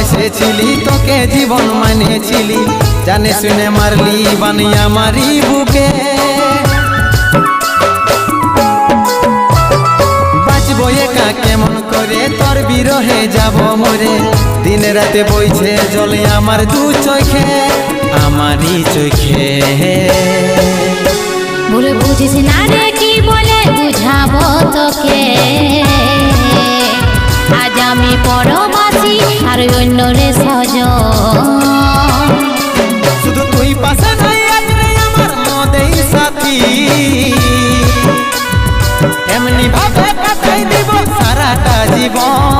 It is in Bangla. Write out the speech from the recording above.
ভালোবেসেছিলি, তোকে জীবন মানেছিলি, জানে শুনে মারলি বানিয়া মারি বুকে। বাঁচবো একা কেমন করে, তোর বিরহে যাব মরে, দিন রাতে বইছে জলে আমার দু চোখে, আমারই চোখে। বলে বুঝিস না রে কি বলে বুঝাবো তোকে, আজ আমি পরবাসী আর অন্য রে সজন। শুধু তুই পাশে নাই আজ রে আমার মদেই সাথী, এমনি ভাবে কাটাই দিব সারাটা জীবন।